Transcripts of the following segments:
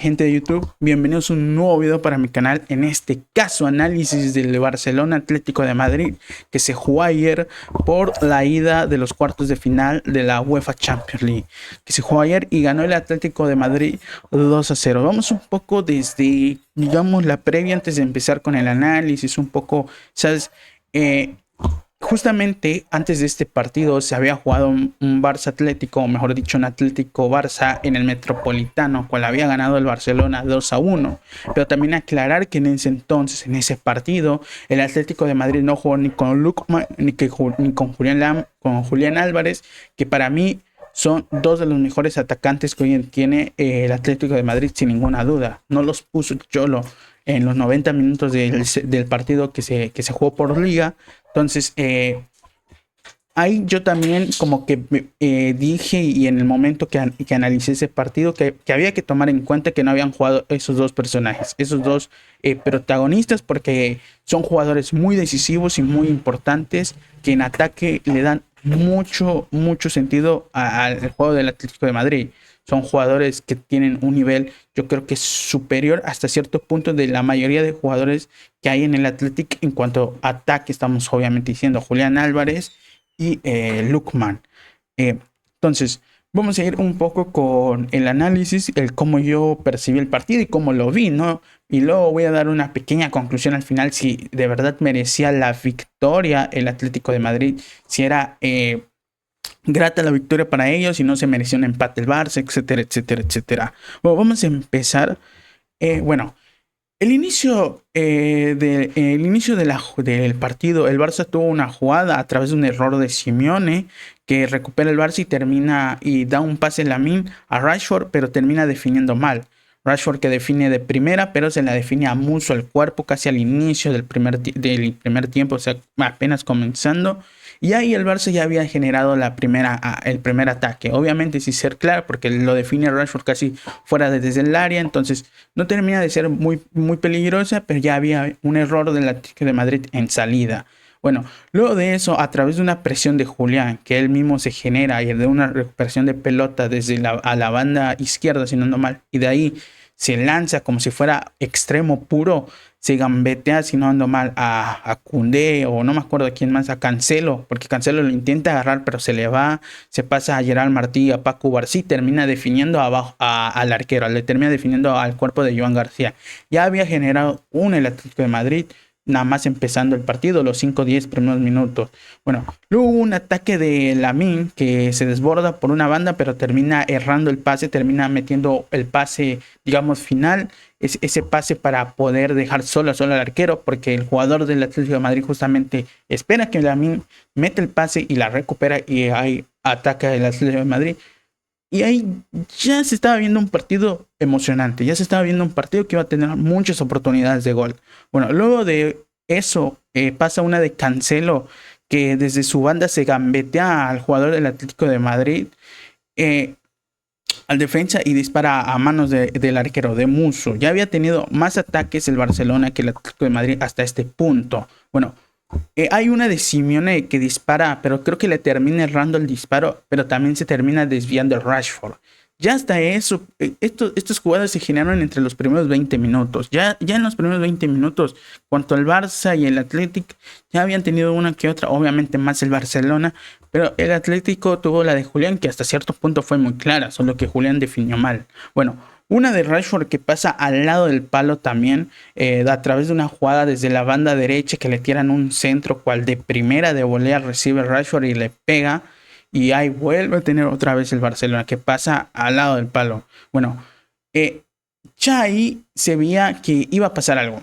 Gente de YouTube, bienvenidos a un nuevo video para mi canal. En este caso, análisis del Barcelona Atlético de Madrid, que se jugó ayer por la ida de los cuartos de final de la UEFA Champions League, que se jugó ayer y ganó el Atlético de Madrid 2-0. Vamos un poco desde, digamos, la previa antes de empezar con el análisis, un poco, ¿sabes? Justamente antes de este partido se había jugado un Barça Atlético, o mejor dicho, un Atlético Barça en el Metropolitano, cual había ganado el Barcelona 2-1. Pero también aclarar que en ese entonces, en ese partido, el Atlético de Madrid no jugó ni con Lukman ni con Julián Álvarez, que para mí son dos de los mejores atacantes que hoy tiene el Atlético de Madrid, sin ninguna duda. No los puso Cholo en los 90 minutos del partido que se jugó por liga. Entonces, ahí yo también como que dije, y en el momento que analicé ese partido, que había que tomar en cuenta que no habían jugado esos dos personajes, esos dos protagonistas, porque son jugadores muy decisivos y muy importantes, que en ataque le dan mucho sentido al juego del Atlético de Madrid. Son jugadores que tienen un nivel, yo creo que superior hasta cierto punto de la mayoría de jugadores que hay en el Athletic en cuanto a ataque. Estamos obviamente diciendo Julián Álvarez y Lukman. Entonces, vamos a ir un poco con el análisis, el cómo yo percibí el partido y cómo lo vi, ¿no? Y luego voy a dar una pequeña conclusión al final si de verdad merecía la victoria el Atlético de Madrid, si era grata la victoria para ellos y no se mereció un empate el Barça, etcétera, etcétera, etcétera. Bueno, vamos a empezar. El inicio, del partido, el Barça tuvo una jugada a través de un error de Simeone, que recupera el Barça y termina y da un pase Lamine a Rashford, pero termina definiendo mal. Rashford, que define de primera, pero se la define a Musso al cuerpo casi al inicio del primer tiempo, o sea, apenas comenzando. Y ahí el Barça ya había generado el primer ataque. Obviamente sin ser claro, porque lo define Rashford casi fuera desde el área. Entonces no termina de ser muy peligrosa, pero ya había un error del Atlético de Madrid en salida. Bueno, luego de eso, a través de una presión de Julián, que él mismo se genera, y de una recuperación de pelota desde a la banda izquierda, si no ando mal, y de ahí se lanza como si fuera extremo puro, se gambetea, si no ando mal, a Koundé, o no me acuerdo de quién más, a Cancelo, porque Cancelo lo intenta agarrar, pero se le va, se pasa a Gerard Martí, a Paco Barcí, termina definiendo abajo al arquero, le termina definiendo al cuerpo de Joan García. Ya había generado el Atlético de Madrid, nada más empezando el partido, los 5-10 primeros minutos. Bueno, luego hubo un ataque de Lamine que se desborda por una banda, pero termina errando el pase, termina metiendo el pase, digamos, final, ese pase para poder dejar solo al arquero, porque el jugador del Atlético de Madrid justamente espera que Lamine mete el pase y la recupera, y ahí ataca el Atlético de Madrid. Y ahí ya se estaba viendo un partido emocionante, ya se estaba viendo un partido que iba a tener muchas oportunidades de gol. Bueno, luego de eso pasa una de Cancelo, que desde su banda se gambetea al jugador del Atlético de Madrid, al defensa, y dispara a manos del arquero de Musso. Ya había tenido más ataques el Barcelona que el Atlético de Madrid hasta este punto. Bueno, hay una de Simeone que dispara, pero creo que le termina errando el disparo, pero también se termina desviando el Rashford. Ya hasta eso, estas jugadas se generaron entre los primeros 20 minutos. Ya en los primeros 20 minutos, cuanto el Barça y el Atlético ya habían tenido una que otra, obviamente más el Barcelona, pero el Atlético tuvo la de Julián, que hasta cierto punto fue muy clara, solo que Julián definió mal. Bueno, una de Rashford que pasa al lado del palo también, a través de una jugada desde la banda derecha, que le tiran un centro cual de primera de volea recibe Rashford y le pega. Y ahí vuelve a tener otra vez el Barcelona, que pasa al lado del palo. Bueno, ya ahí se veía que iba a pasar algo.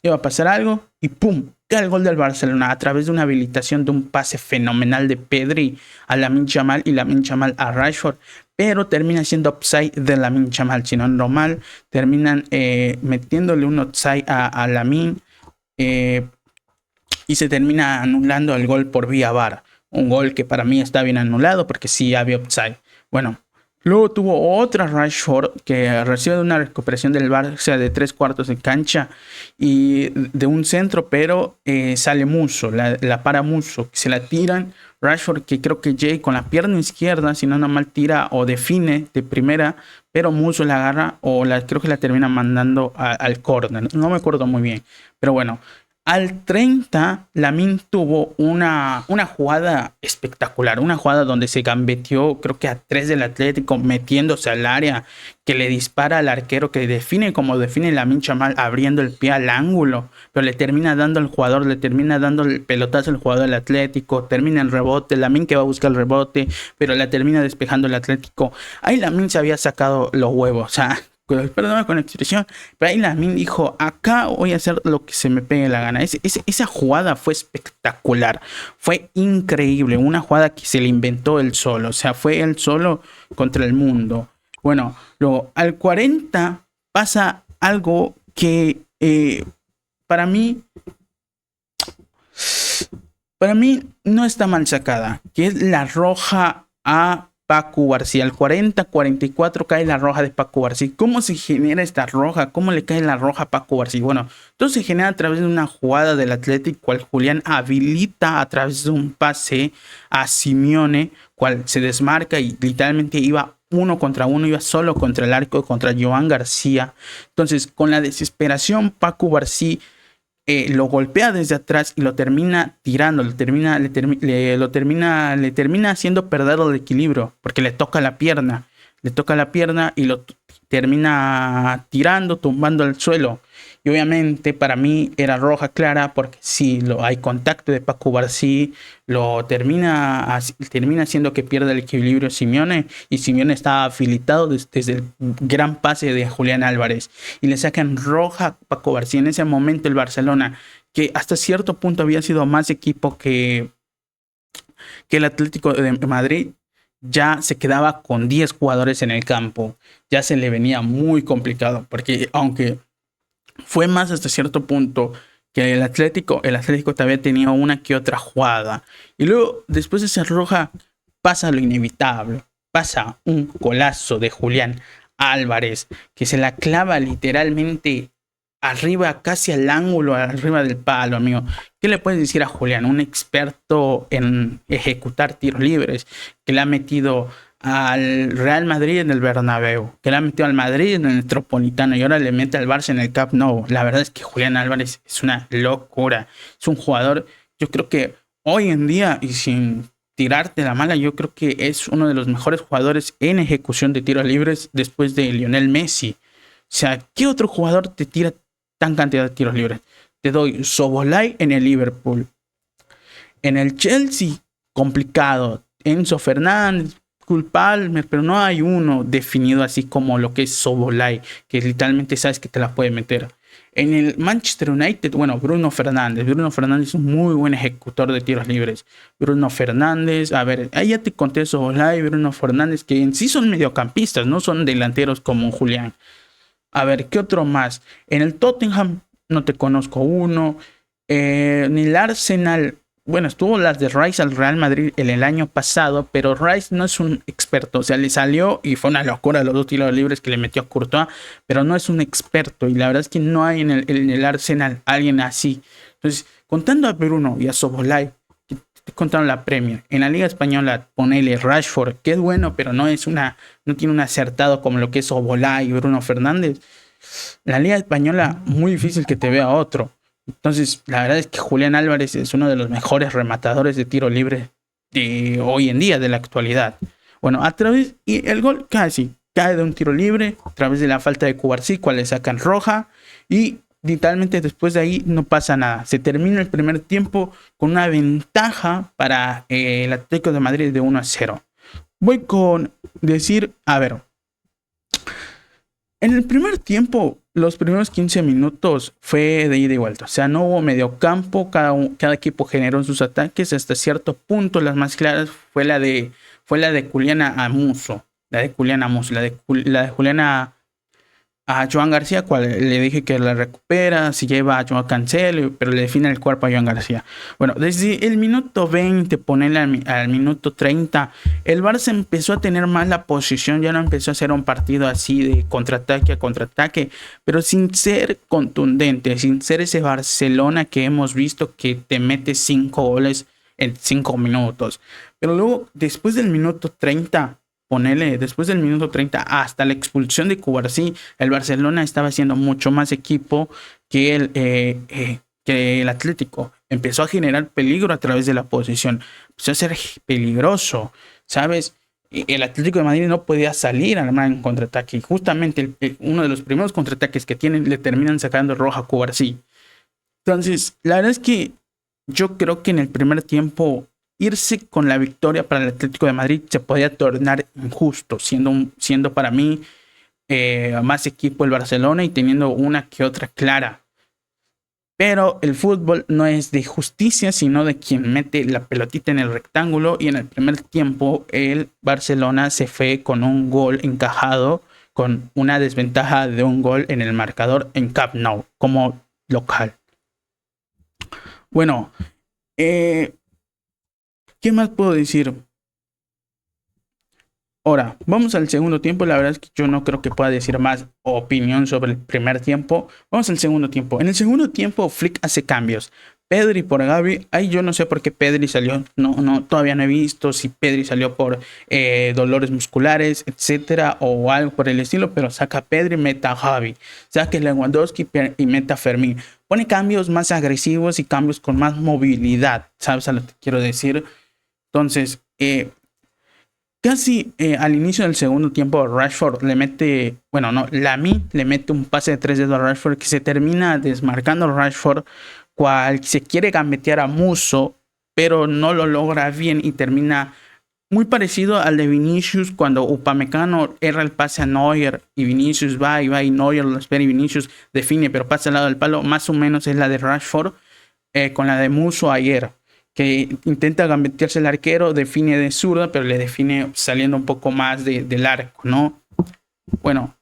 Iba a pasar algo y ¡pum! Cae el gol del Barcelona a través de una habilitación de un pase fenomenal de Pedri a Lamine Yamal, y Lamine Yamal a Rashford. Pero termina siendo offside de Lamine Yamal. Si no ando mal, terminan metiéndole un offside a Lamine, y se termina anulando el gol por vía VAR. Un gol que para mí está bien anulado porque sí había offside. Bueno, luego tuvo otra Rashford que recibe una recuperación del Barça de 3/4 de cancha y de un centro, pero sale Musso, la para Musso, se la tiran. Rashford, que creo que Jay con la pierna izquierda, si no mal tira o define de primera, pero Musso la agarra o creo que la termina mandando al córner. No me acuerdo muy bien, pero bueno. Al 30, Lamine tuvo una jugada espectacular, una jugada donde se gambeteó, creo que a 3 del Atlético, metiéndose al área, que le dispara al arquero, que define como define Lamine Yamal, abriendo el pie al ángulo, pero le termina dando al jugador, le termina dando el pelotazo al jugador del Atlético, termina el rebote, Lamine que va a buscar el rebote, pero la termina despejando el Atlético. Ahí Lamine se había sacado los huevos, o sea, perdóname con la expresión, pero ahí Lamine dijo, acá voy a hacer lo que se me pegue la gana. Esa jugada fue espectacular, fue increíble, una jugada que se le inventó él solo, o sea, fue él solo contra el mundo. Bueno, luego al 40 pasa algo que para mí no está mal sacada, que es la roja a Paco García. Al 40-44 cae la roja de Paco García. ¿Cómo se genera esta roja? ¿Cómo le cae la roja a Paco García? Bueno, todo se genera a través de una jugada del Atlético, cual Julián habilita a través de un pase a Simeone, cual se desmarca y literalmente iba 1 contra 1, iba solo contra el arco, contra Joan García. Entonces, con la desesperación, Paco García lo golpea desde atrás y lo termina tirando, le termina haciendo perder el equilibrio porque le toca la pierna y lo termina tirando, tumbando al suelo. Y obviamente para mí era roja clara porque si hay contacto de Paco García, lo termina haciendo que pierda el equilibrio Simeone, y Simeone estaba habilitado desde el gran pase de Julián Álvarez y le sacan roja a Paco García. En ese momento el Barcelona, que hasta cierto punto había sido más equipo que el Atlético de Madrid, ya se quedaba con 10 jugadores en el campo. Ya se le venía muy complicado porque aunque fue más hasta cierto punto que el Atlético todavía tenía una que otra jugada. Y luego, después de esa roja, pasa lo inevitable. Pasa un golazo de Julián Álvarez, que se la clava literalmente arriba, casi al ángulo, arriba del palo, amigo. ¿Qué le puedes decir a Julián? Un experto en ejecutar tiros libres, que le ha metido al Real Madrid en el Bernabéu, que le ha metido al Madrid en el Metropolitano y ahora le mete al Barça en el Camp Nou. La verdad es que Julián Álvarez es una locura. Es un jugador, yo creo que hoy en día, y sin tirarte la mala, yo creo que es uno de los mejores jugadores en ejecución de tiros libres después de Lionel Messi. O sea, ¿qué otro jugador te tira tan cantidad de tiros libres? Te doy Szoboszlai en el Liverpool. En el Chelsea, complicado. Enzo Fernández, Palmer, pero no hay uno definido así como lo que es Szoboszlai, que literalmente sabes que te la puede meter. En el Manchester United, bueno, Bruno Fernández es un muy buen ejecutor de tiros libres. Bruno Fernández, a ver, ahí ya te conté Szoboszlai, Bruno Fernández, que en sí son mediocampistas, no son delanteros como Julián. A ver, ¿qué otro más? En el Tottenham no te conozco uno. En el Arsenal, bueno, estuvo las de Rice al Real Madrid el año pasado, pero Rice no es un experto. O sea, le salió y fue una locura los 2 tiros libres que le metió a Courtois, pero no es un experto. Y la verdad es que no hay en el Arsenal alguien así. Entonces, contando a Bruno y a Szoboszlai, que te contaron la Premier. En la Liga Española, ponele Rashford, que es bueno, pero no tiene un acertado como lo que es Szoboszlai y Bruno Fernández. La Liga Española, muy difícil que te vea otro. Entonces, la verdad es que Julián Álvarez es uno de los mejores rematadores de tiro libre de hoy en día, de la actualidad. Bueno, y el gol cae de un tiro libre, a través de la falta de Cubarsí, cual le sacan roja, y literalmente después de ahí no pasa nada. Se termina el primer tiempo con una ventaja para el Atlético de Madrid de 1-0. Voy con decir, a ver, en el primer tiempo, los primeros 15 minutos fue de ida y vuelta. O sea, no hubo mediocampo. Cada equipo generó sus ataques. Hasta cierto punto, las más claras fue la de Juliana a Musso. La de Juliana a Joan García, cual le dije que la recupera, si lleva a Joan Cancelo, pero le define el cuerpo a Joan García. Bueno, desde el minuto 20, ponerle al minuto 30, el Barça empezó a tener más la posición, ya no empezó a ser un partido así de contraataque a contraataque, pero sin ser contundente, sin ser ese Barcelona que hemos visto que te mete 5 goles en 5 minutos. Pero luego, después del minuto 30, Ponele, después del minuto 30 hasta la expulsión de Cubarsí, el Barcelona estaba siendo mucho más equipo que el Atlético. Empezó a generar peligro a través de la posesión. Empezó a ser peligroso, ¿sabes? El Atlético de Madrid no podía salir a armar en contraataque. Y justamente uno de los primeros contraataques que tienen le terminan sacando roja a Cubarsí. Entonces, la verdad es que yo creo que en el primer tiempo irse con la victoria para el Atlético de Madrid se podía tornar injusto, siendo para mí más equipo el Barcelona y teniendo una que otra clara. Pero el fútbol no es de justicia, sino de quien mete la pelotita en el rectángulo. Y en el primer tiempo el Barcelona se fue con un gol encajado, con una desventaja de un gol en el marcador en Camp Nou como local. Bueno, ¿qué más puedo decir? Ahora, vamos al segundo tiempo. La verdad es que yo no creo que pueda decir más opinión sobre el primer tiempo. Vamos al segundo tiempo. En el segundo tiempo, Flick hace cambios. Pedri por Gavi. Ahí yo no sé por qué Pedri salió. Todavía no he visto si Pedri salió por dolores musculares, etcétera, o algo por el estilo. Pero saca a Pedri, meta a Gavi. Saca a Lewandowski y meta a Fermín. Pone cambios más agresivos y cambios con más movilidad. ¿Sabes a lo que quiero decir? Entonces, casi al inicio del segundo tiempo, Rashford le mete, bueno, no, Lamine le mete un pase de 3 dedos a Rashford que se termina desmarcando Rashford, cual se quiere gambetear a Musso, pero no lo logra bien y termina muy parecido al de Vinicius cuando Upamecano erra el pase a Neuer y Vinicius va y Neuer lo espera y Vinicius define, pero pasa al lado del palo. Más o menos es la de Rashford con la de Musso ayer, que intenta gambetearse el arquero, define de zurda, pero le define saliendo un poco más del arco, ¿no? Bueno,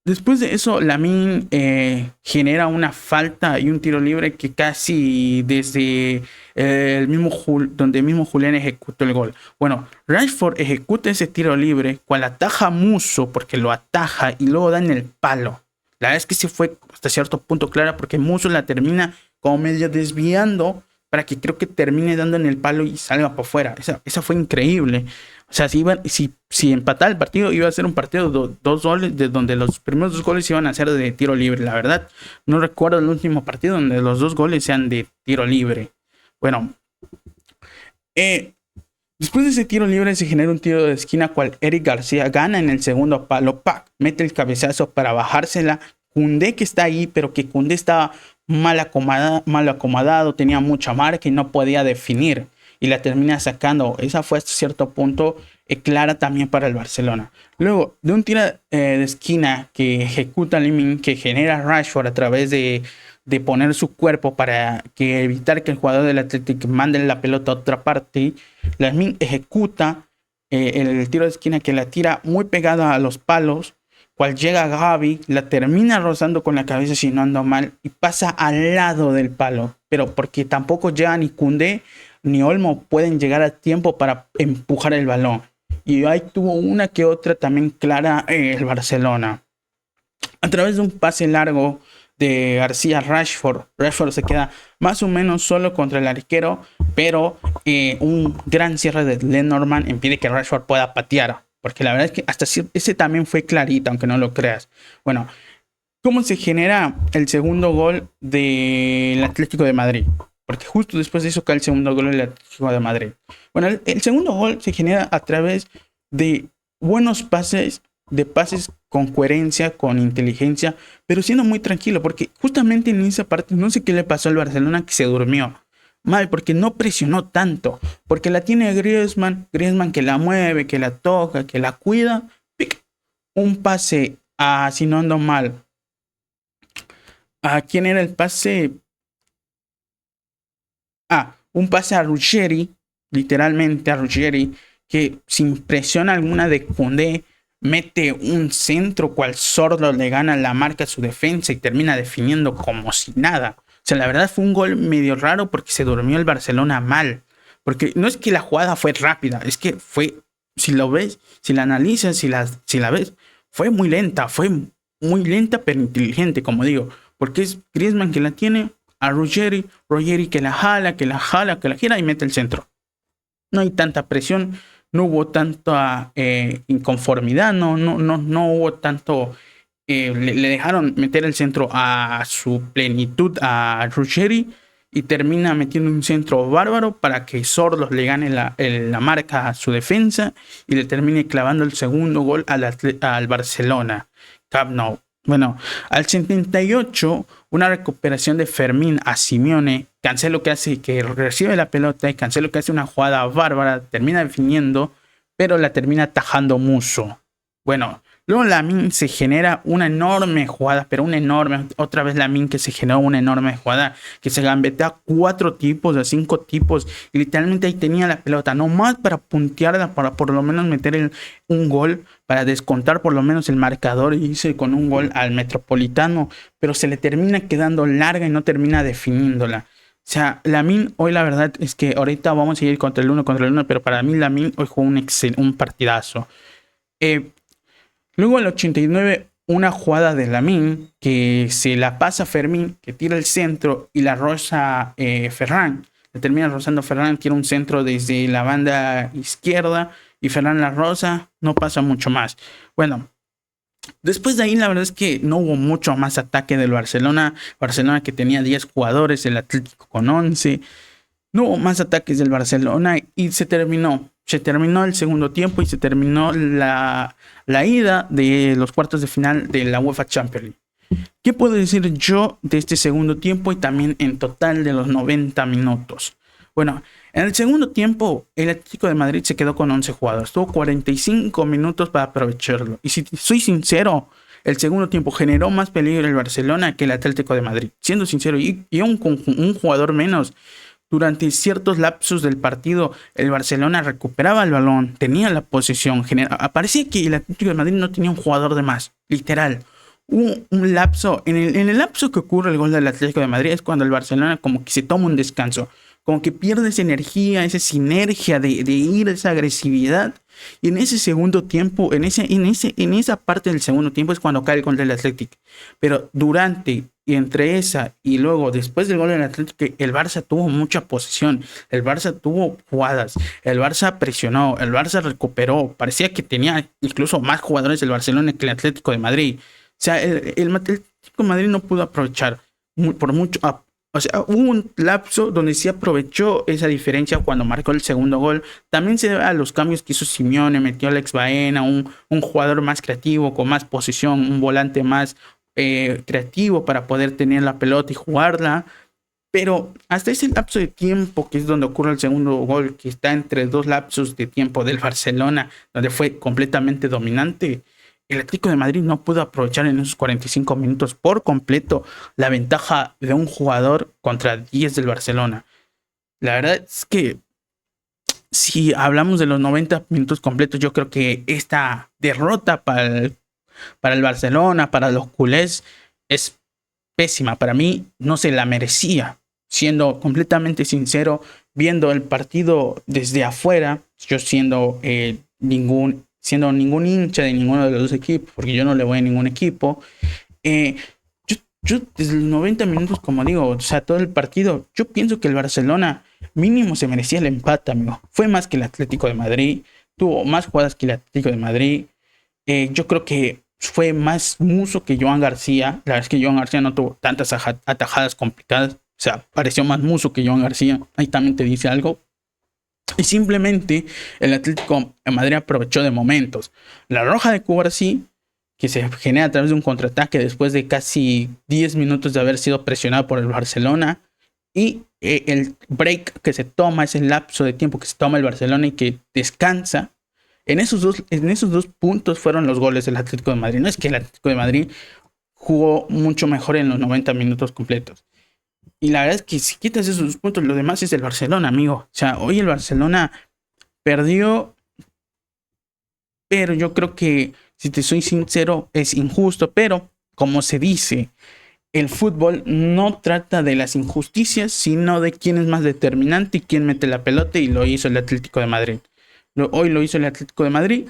después de eso, Lamine genera una falta y un tiro libre que casi desde donde mismo Julián ejecutó el gol. Bueno, Rashford ejecuta ese tiro libre, cual ataja a Musso porque lo ataja y luego da en el palo. La verdad es que sí fue hasta cierto punto clara porque Musso la termina como medio desviando para que creo que termine dando en el palo y salga para afuera. Esa fue increíble. O sea, si empataba el partido, iba a ser un partido de dos goles, de donde los primeros 2 goles iban a ser de tiro libre. La verdad, no recuerdo el último partido donde los 2 goles sean de tiro libre. Bueno, después de ese tiro libre se genera un tiro de esquina, cual Eric García gana en el segundo palo, mete el cabezazo para bajársela. Koundé, que está ahí, pero que Koundé estaba mal acomodado, tenía mucha marca y no podía definir. Y la termina sacando. Esa fue hasta cierto punto clara también para el Barcelona. Luego, de un tiro de esquina que ejecuta Lamine, que genera Rashford a través de poner su cuerpo para evitar que el jugador del Athletic mande la pelota a otra parte, Lamine ejecuta el tiro de esquina que la tira muy pegada a los palos, cual llega a Gavi, la termina rozando con la cabeza si no ando mal y pasa al lado del palo, pero porque tampoco llega ni Koundé ni Olmo pueden llegar a tiempo para empujar el balón. Y ahí tuvo una que otra también clara el Barcelona. A través de un pase largo de García Rashford se queda más o menos solo contra el arquero, pero un gran cierre de Lenormand impide que Rashford pueda patear. Porque la verdad es que hasta ese también fue clarito, aunque no lo creas. Bueno, ¿cómo se genera el segundo gol del Atlético de Madrid? Porque justo después de eso cae el segundo gol del Atlético de Madrid. Bueno, el segundo gol se genera a través de buenos pases, de pases con coherencia, con inteligencia, pero siendo muy tranquilo, porque justamente en esa parte no sé qué le pasó al Barcelona que se durmió. Mal, porque no presionó tanto, porque la tiene Griezmann que la mueve, que la toca, que la cuida. ¡Pic! Un pase a, si no ando mal, ¿a quién era el pase? Un pase a Ruggeri, literalmente a Ruggeri, que sin presión alguna de Koundé mete un centro cual sordo le gana la marca a su defensa y termina definiendo como si nada. O sea, la verdad fue un gol medio raro porque se durmió el Barcelona mal. Porque no es que la jugada fue rápida, es que fue, si lo ves, si la analizas, si la ves, fue muy lenta pero inteligente, como digo. Porque es Griezmann que la tiene, a Ruggeri que la jala, que la gira y mete el centro. No hay tanta presión, no hubo tanta inconformidad, no hubo tanto. Le dejaron meter el centro a su plenitud a Ruggeri y termina metiendo un centro bárbaro para que Sordos le gane la marca a su defensa y le termine clavando el segundo gol al Barcelona. Camp Nou. Bueno, al 78, una recuperación de Fermín a Simeone. Cancelo que recibe la pelota y Cancelo que hace una jugada bárbara, termina definiendo, pero la termina atajando Musso. Bueno, luego Lamine se genera una enorme jugada, pero otra vez Lamine que se generó una enorme jugada, que se gambetea a 4 tipos, a 5 tipos, y literalmente ahí tenía la pelota, nomás para puntearla, para por lo menos meter un gol, para descontar por lo menos el marcador y irse con un gol al Metropolitano, pero se le termina quedando larga y no termina definiéndola. O sea, Lamine hoy la verdad es que ahorita vamos a ir contra el uno, pero para mí Lamine hoy jugó un partidazo. Luego al 89, una jugada de Lamine que se la pasa a Fermín, que tira el centro y la roza Ferran. Le termina rozando Ferran, tira un centro desde la banda izquierda y Ferran la roza, no pasa mucho más. Bueno, después de ahí la verdad es que no hubo mucho más ataque del Barcelona. Barcelona que tenía 10 jugadores, el Atlético con 11. No hubo más ataques del Barcelona y se terminó el segundo tiempo y se terminó la ida de los cuartos de final de la UEFA Champions League. ¿Qué puedo decir yo de este segundo tiempo y también en total de los 90 minutos? Bueno, en el segundo tiempo el Atlético de Madrid se quedó con 11 jugadores. Tuvo 45 minutos para aprovecharlo. Y si soy sincero, el segundo tiempo generó más peligro el Barcelona que el Atlético de Madrid. Siendo sincero, y un jugador menos. Durante ciertos lapsos del partido, el Barcelona recuperaba el balón, tenía la posesión. Parecía que el Atlético de Madrid no tenía un jugador de más, literal. Hubo un lapso, en el lapso que ocurre el gol del Atlético de Madrid es cuando el Barcelona como que se toma un descanso, como que pierde esa energía, esa sinergia de ir, esa agresividad. Y en ese segundo tiempo, en esa parte del segundo tiempo es cuando cae el gol del Atlético. Pero durante y entre esa y luego después del gol del Atlético, el Barça tuvo mucha posesión, el Barça tuvo jugadas, el Barça presionó, el Barça recuperó. Parecía que tenía incluso más jugadores del Barcelona que el Atlético de Madrid. O sea, el Atlético de Madrid no pudo aprovechar por mucho. O sea, hubo un lapso donde sí aprovechó esa diferencia cuando marcó el segundo gol. También se debe a los cambios que hizo Simeone, metió a Alex Baena, un jugador más creativo, con más posesión, un volante más creativo para poder tener la pelota y jugarla. Pero hasta ese lapso de tiempo, que es donde ocurre el segundo gol, que está entre dos lapsos de tiempo del Barcelona, donde fue completamente dominante, el Atlético de Madrid no pudo aprovechar en esos 45 minutos por completo la ventaja de un jugador contra 10 del Barcelona. La verdad es que si hablamos de los 90 minutos completos, yo creo que esta derrota para el Barcelona, para los culés, es pésima. Para mí no se la merecía. Siendo completamente sincero, viendo el partido desde afuera, yo siendo ningún hincha de ninguno de los dos equipos, porque yo no le voy a ningún equipo, yo desde los 90 minutos, como digo, o sea, todo el partido, yo pienso que el Barcelona mínimo se merecía el empate, amigo. Fue más que el Atlético de Madrid, tuvo más jugadas que el Atlético de Madrid. Yo creo que fue más Musso que Joan García. La verdad es que Joan García no tuvo tantas atajadas complicadas. O sea, pareció más Musso que Joan García. Ahí también te dice algo. Y simplemente el Atlético de Madrid aprovechó de momentos. La roja de Cubarsí, que se genera a través de un contraataque después de casi 10 minutos de haber sido presionado por el Barcelona. Y el break que se toma, ese lapso de tiempo que se toma el Barcelona y que descansa. En esos dos puntos fueron los goles del Atlético de Madrid. No es que el Atlético de Madrid jugó mucho mejor en los 90 minutos completos. Y la verdad es que si quitas esos 2 puntos, lo demás es el Barcelona, amigo. O sea, hoy el Barcelona perdió, pero yo creo que, si te soy sincero, es injusto. Pero, como se dice, el fútbol no trata de las injusticias, sino de quién es más determinante y quién mete la pelota, y lo hizo el Atlético de Madrid. Hoy lo hizo el Atlético de Madrid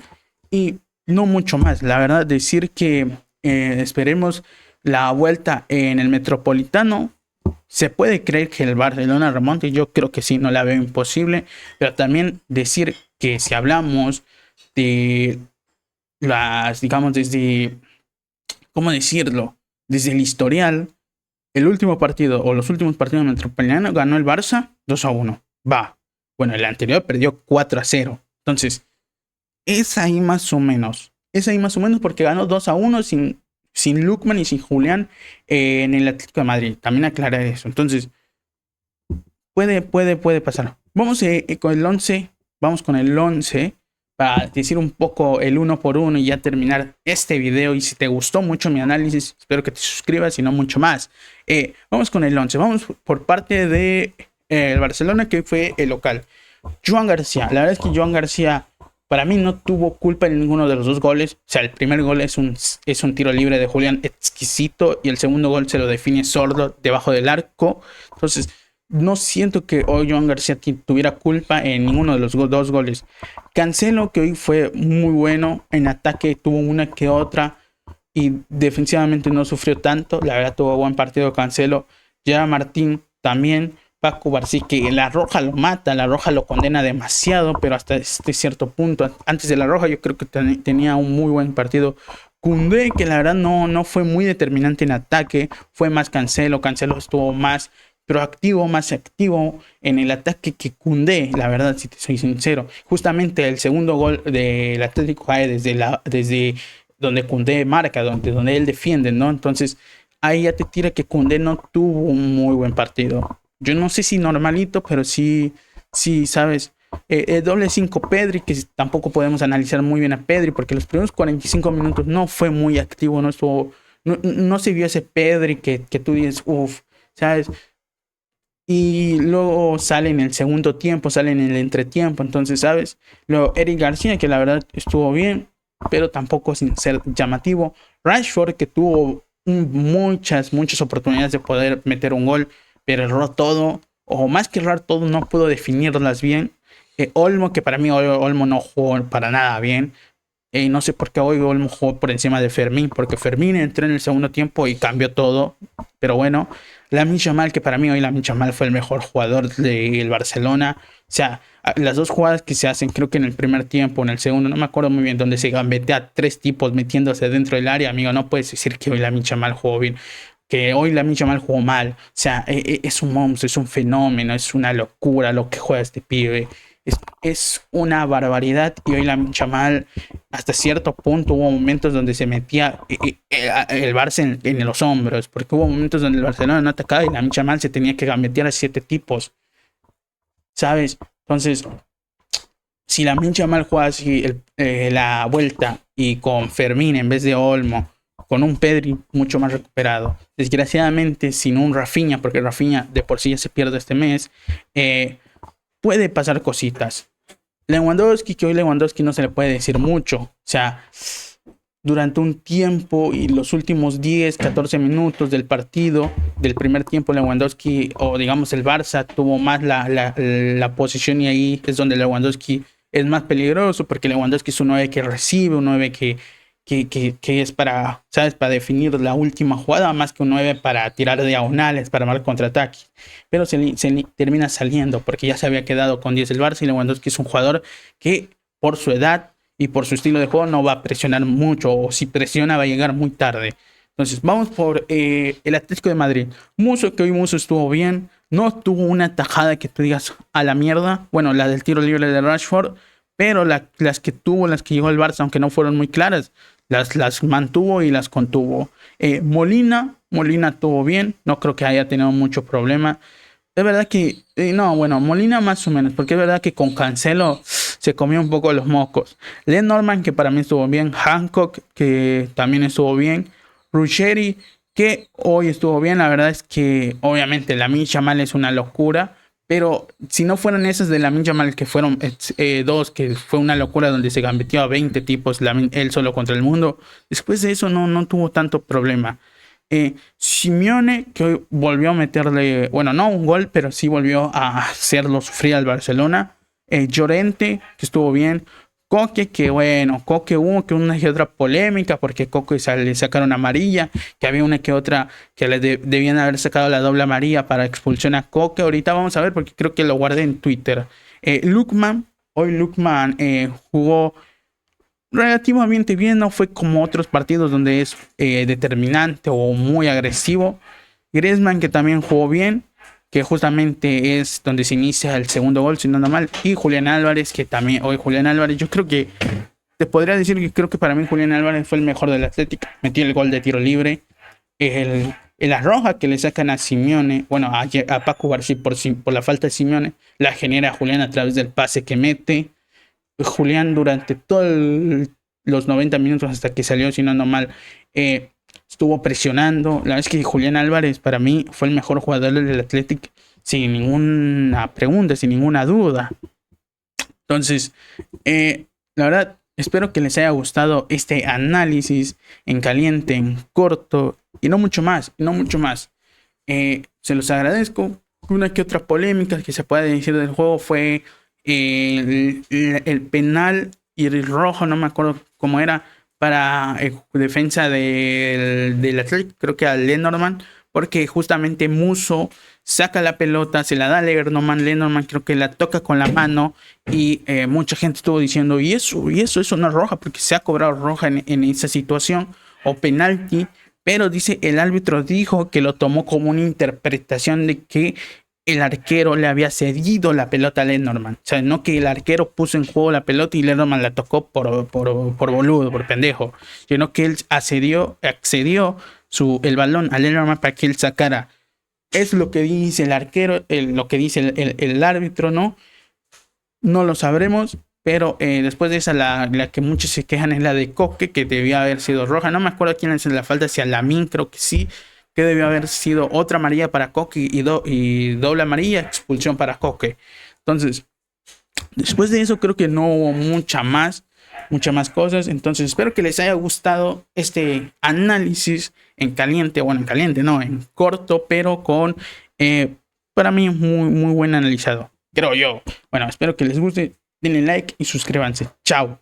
y no mucho más. La verdad, decir que esperemos la vuelta en el Metropolitano. Se puede creer que el Barcelona remonte. Yo creo que sí, no la veo imposible. Pero también decir que si hablamos de las, digamos, desde, ¿cómo decirlo? Desde el historial, el último partido o los últimos partidos metropolitanos ganó el Barça 2-1. Va. Bueno, el anterior perdió 4-0. Entonces, es ahí más o menos. Es ahí más o menos porque ganó 2-1 sin Lookman y sin Julián en el Atlético de Madrid. También aclarar eso. Entonces, puede pasar. Vamos con el 11. Vamos con el 11 para decir un poco el uno por uno y ya terminar este video. Y si te gustó mucho mi análisis, espero que te suscribas y no mucho más. Vamos con el 11. Vamos por parte de el Barcelona, que fue el local. Joan García. La verdad es que Joan García para mí no tuvo culpa en ninguno de los dos goles. O sea, el primer gol es un tiro libre de Julián exquisito y el segundo gol se lo define Sordo debajo del arco. Entonces, no siento que hoy Joan García tuviera culpa en ninguno de los dos goles. Cancelo, que hoy fue muy bueno en ataque, tuvo una que otra y defensivamente no sufrió tanto. La verdad, tuvo buen partido Cancelo. Gerard Martín también. Paco Barcí, que la roja lo mata, la roja lo condena demasiado, pero hasta este cierto punto. Antes de la roja yo creo que tenía un muy buen partido. Koundé, que la verdad no fue muy determinante en ataque, fue más Cancelo estuvo más proactivo, más activo en el ataque que Koundé, la verdad, si te soy sincero. Justamente el segundo gol del Atlético cae desde donde Koundé marca, donde él defiende, ¿no? Entonces ahí ya te tira que Koundé no tuvo un muy buen partido. Yo no sé si normalito, pero sí, ¿sabes? Doble 5 Pedri, que tampoco podemos analizar muy bien a Pedri, porque los primeros 45 minutos no fue muy activo, no se vio ese Pedri que tú dices, uff, ¿sabes? Y luego sale en el segundo tiempo, sale en el entretiempo, entonces, ¿sabes? Luego Eric García, que la verdad estuvo bien, pero tampoco sin ser llamativo. Rashford, que tuvo muchas oportunidades de poder meter un gol, pero erró todo, o más que errar todo, no pudo definirlas bien. Olmo, que para mí Olmo no jugó para nada bien. No sé por qué hoy Olmo jugó por encima de Fermín, porque Fermín entró en el segundo tiempo y cambió todo. Pero bueno, Lamine Yamal, que para mí hoy Lamine Yamal fue el mejor jugador del Barcelona. O sea, las dos jugadas que se hacen, creo que en el primer tiempo, en el segundo, no me acuerdo muy bien, donde se gambetea a 3 tipos metiéndose dentro del área, amigo, no puedes decir que hoy Lamine Yamal jugó bien. Que hoy Lamine Yamal jugó mal. O sea, es un monstruo, es un fenómeno, es una locura lo que juega este pibe. Es una barbaridad. Y hoy Lamine Yamal, hasta cierto punto, hubo momentos donde se metía el Barça en los hombros. Porque hubo momentos donde el Barcelona no atacaba y Lamine Yamal se tenía que gambetear a 7 tipos. ¿Sabes? Entonces, si Lamine Yamal juega así la vuelta y con Fermín en vez de Olmo, con un Pedri mucho más recuperado, desgraciadamente sin un Rafinha, porque Rafinha de por sí ya se pierde este mes, puede pasar cositas. Lewandowski, que hoy Lewandowski no se le puede decir mucho, o sea, durante un tiempo y los últimos 10, 14 minutos del partido, del primer tiempo, Lewandowski, o digamos el Barça, tuvo más la posición y ahí es donde Lewandowski es más peligroso, porque Lewandowski es un 9 que recibe, un 9 que es para, ¿sabes? Para definir la última jugada, más que un 9 para tirar diagonales, para marcar contraataques. Pero se termina saliendo porque ya se había quedado con 10 el Barça y Lewandowski es un jugador que por su edad y por su estilo de juego no va a presionar mucho, o si presiona va a llegar muy tarde. Entonces vamos por el Atlético de Madrid. Musso, que hoy Musso estuvo bien, no tuvo una tajada que tú digas a la mierda, bueno, la del tiro libre de Rashford, pero las que llegó el Barça, aunque no fueron muy claras, las mantuvo y las contuvo. Molina estuvo bien, no creo que haya tenido mucho problema. Es verdad que, Molina más o menos, porque es verdad que con Cancelo se comió un poco los mocos. Lenormand, que para mí estuvo bien. Hancock, que también estuvo bien. Ruggeri, que hoy estuvo bien. La verdad es que obviamente Lamine Yamal es una locura, pero si no fueran esas de Lamine Yamal, que fueron dos, que fue una locura donde se gambeteó a 20 tipos él solo contra el mundo, después de eso no tuvo tanto problema. Simeone, que hoy volvió a meterle, bueno, no un gol, pero sí volvió a hacerlo sufrir al Barcelona. Llorente, que estuvo bien. Coque, que bueno, Coque hubo que una que otra polémica porque Coque le sacaron amarilla, que había una que otra que le debían haber sacado la doble amarilla para expulsión a Coque. Ahorita vamos a ver porque creo que lo guardé en Twitter. Lookman, Hoy Lookman jugó relativamente bien, no fue como otros partidos donde es determinante o muy agresivo. Griezmann, que también jugó bien, que justamente es donde se inicia el segundo gol, si no anda mal. Y Julián Álvarez, que también, hoy Julián Álvarez, yo creo que te podría decir que creo que para mí Julián Álvarez fue el mejor del Atlético. Metió el gol de tiro libre. La roja que le sacan a Simeone, bueno, a Paco García por la falta de Simeone, la genera Julián a través del pase que mete. Julián durante todos los 90 minutos hasta que salió, si no ando mal, estuvo presionando. La verdad es que Julián Álvarez para mí fue el mejor jugador del Athletic sin ninguna pregunta, sin ninguna duda. Entonces, la verdad, espero que les haya gustado este análisis en caliente, en corto y no mucho más, no mucho más. Se los agradezco. Una que otra polémica que se puede decir del juego fue el penal y el rojo, no me acuerdo cómo era, para defensa del Atlético, creo que a Lenormand, porque justamente Muso saca la pelota, se la da a Lenormand creo que la toca con la mano y mucha gente estuvo diciendo, eso no es roja, porque se ha cobrado roja en esa situación o penalti, pero dice el árbitro dijo que lo tomó como una interpretación de que el arquero le había cedido la pelota a Lenormand. O sea, no que el arquero puso en juego la pelota y Lenormand la tocó por boludo, por pendejo, sino que él accedió el balón a Lenormand para que él sacara. Es lo que dice el arquero, lo que dice el árbitro, ¿no? No lo sabremos, pero después de esa, la que muchos se quejan es la de Coque, que debía haber sido roja. No me acuerdo quién es la falta, si a Lamine, creo que sí, que debió haber sido otra amarilla para Coque y doble amarilla, expulsión para Coque. Entonces, después de eso creo que no hubo muchas más cosas. Entonces espero que les haya gustado este análisis en caliente, bueno, en caliente no, en corto, pero con para mí muy buen analizado, creo yo. Bueno, espero que les guste, denle like y suscríbanse. Chao.